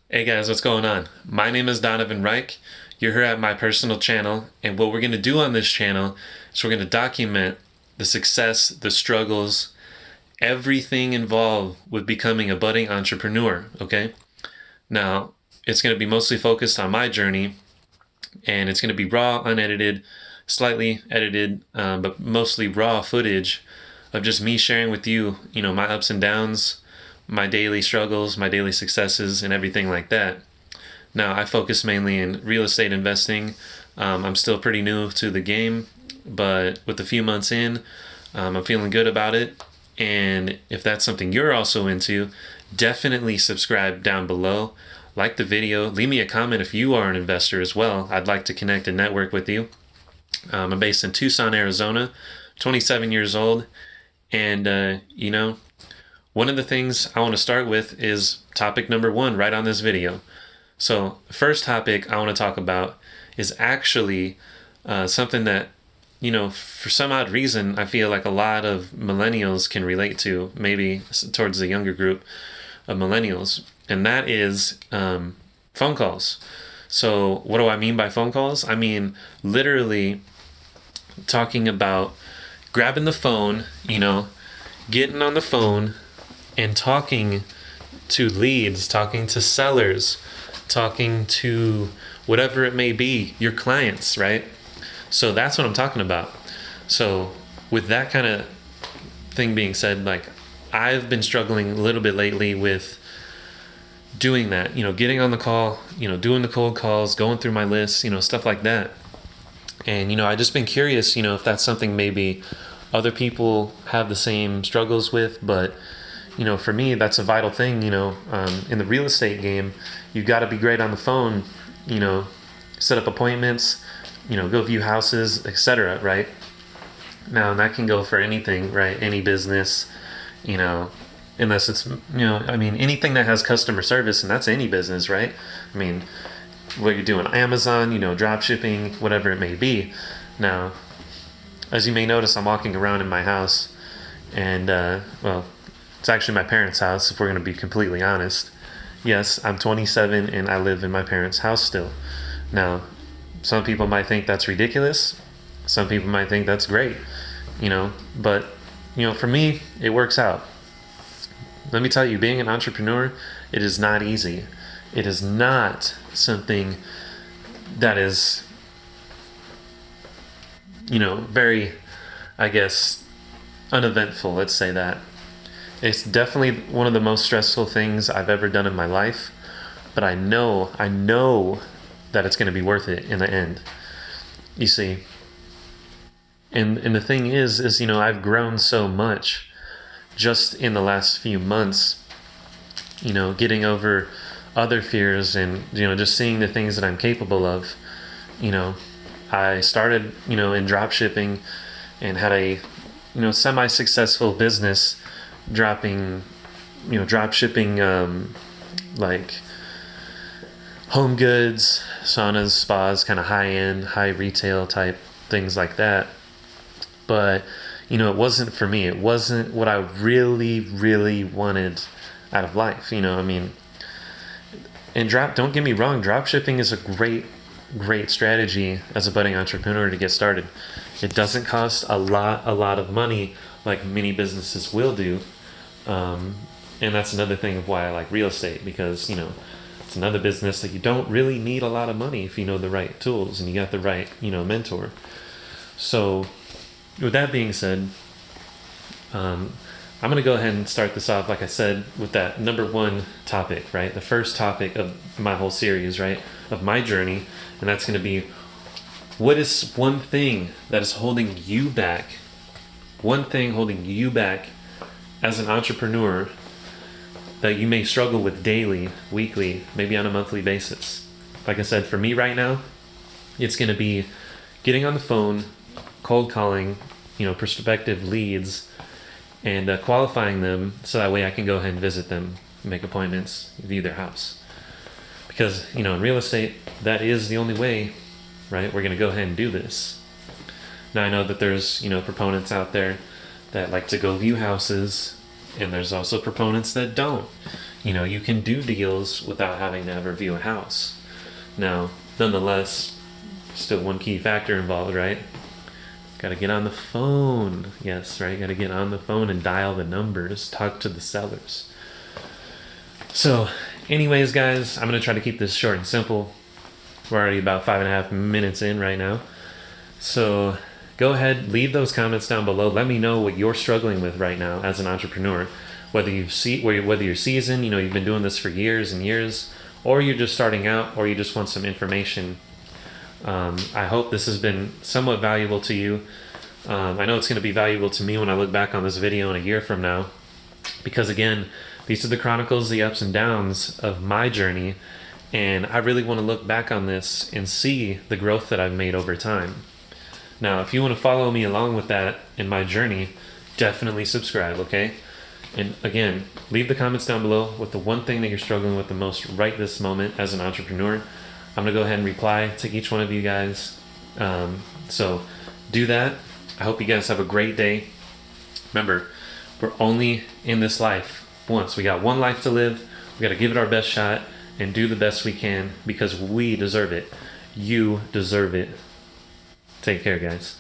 Hey guys, what's going on? My name is Donovan Reich. You're here at my personal channel, and what we're going to do on this channel is we're going to document the success, the struggles, everything involved with becoming a budding entrepreneur, okay? Now, it's going to be mostly focused on my journey, and it's going to be raw, unedited, slightly edited, but mostly raw footage of just me sharing with you, my ups and downs, my daily struggles, my daily successes, and everything like that. Now, I focus mainly in real estate investing. I'm still pretty new to the game, but with a few months in, I'm feeling good about it. And if that's something you're also into, definitely subscribe down below. Like the video, leave me a comment if you are an investor as well. I'd like to connect and network with you. I'm based in Tucson, Arizona, 27 years old. And, one of the things I want to start with is topic number one right on this video. So the first topic I want to talk about is actually something that, for some odd reason, I feel like a lot of millennials can relate to, maybe towards the younger group of millennials, and that is phone calls. So what do I mean by phone calls? I mean literally talking about grabbing the phone, getting on the phone and talking to leads, talking to sellers, talking to whatever it may be, your clients, right? So that's what I'm talking about. So with that kind of thing being said, like I've been struggling a little bit lately with doing that, getting on the call, doing the cold calls, going through my lists, stuff like that. And, I just been curious, if that's something maybe other people have the same struggles with, but for me, that's a vital thing, in the real estate game, you've got to be great on the phone, set up appointments, go view houses, etc., right? Now, and that can go for anything, right? Any business, unless it's, anything that has customer service, and that's any business, right? I mean, what you're doing, Amazon, drop shipping, whatever it may be. Now, as you may notice, I'm walking around in my house, and, it's actually my parents' house, if we're going to be completely honest. Yes, I'm 27 and I live in my parents' house still. Now, some people might think that's ridiculous. Some people might think that's great, but, for me, it works out. Let me tell you, being an entrepreneur, it is not easy. It is not something that is, very, I guess, uneventful, let's say that. It's definitely one of the most stressful things I've ever done in my life, but I know that it's going to be worth it in the end. You see, and the thing is, I've grown so much just in the last few months, getting over other fears and, just seeing the things that I'm capable of. I started, in drop shipping and had a, semi-successful business drop shipping, like home goods, saunas, spas, kind of high-end, high retail type things like that. But, it wasn't for me. It wasn't what I really, really wanted out of life. And don't get me wrong, drop shipping is a great strategy as a budding entrepreneur to get started. It doesn't cost a lot of money like many businesses will do. And that's another thing of why I like real estate, because, it's another business that you don't really need a lot of money if you know the right tools and you got the right, mentor. So with that being said, I'm going to go ahead and start this off, like I said, with that number one topic, right? The first topic of my whole series, right? Of my journey. And that's going to be, what is one thing that is holding you back? One thing holding you back as an entrepreneur that you may struggle with daily, weekly, maybe on a monthly basis. Like I said, for me right now, it's going to be getting on the phone, cold calling, prospective leads, and qualifying them so that way I can go ahead and visit them, make appointments, view their house. Because, in real estate, that is the only way, right? We're going to go ahead and do this. Now, I know that there's, proponents out there that like to go view houses And there's also proponents that don't. You know, you can do deals without having to ever view a house. Now, nonetheless, still one key factor involved, right? Got to get on the phone. Yes, right? Got to get on the phone and dial the numbers, talk to the sellers. So, anyways, guys, I'm going to try to keep this short and simple. We're already about 5.5 minutes in right now. So, go ahead, leave those comments down below. Let me know what you're struggling with right now as an entrepreneur. Whether you're seasoned, you know, you've been doing this for years and years, or you're just starting out, or you just want some information. I hope this has been somewhat valuable to you. I know it's going to be valuable to me when I look back on this video in a year from now, because again, these are the chronicles, the ups and downs of my journey, and I really want to look back on this and see the growth that I've made over time. Now, if you want to follow me along with that in my journey, definitely subscribe, okay? And again, leave the comments down below with the one thing that you're struggling with the most right this moment as an entrepreneur. I'm going to go ahead and reply to each one of you guys. So do that. I hope you guys have a great day. Remember, we're only in this life once. We got one life to live. We got to give it our best shot and do the best we can because we deserve it. You deserve it. Take care, guys.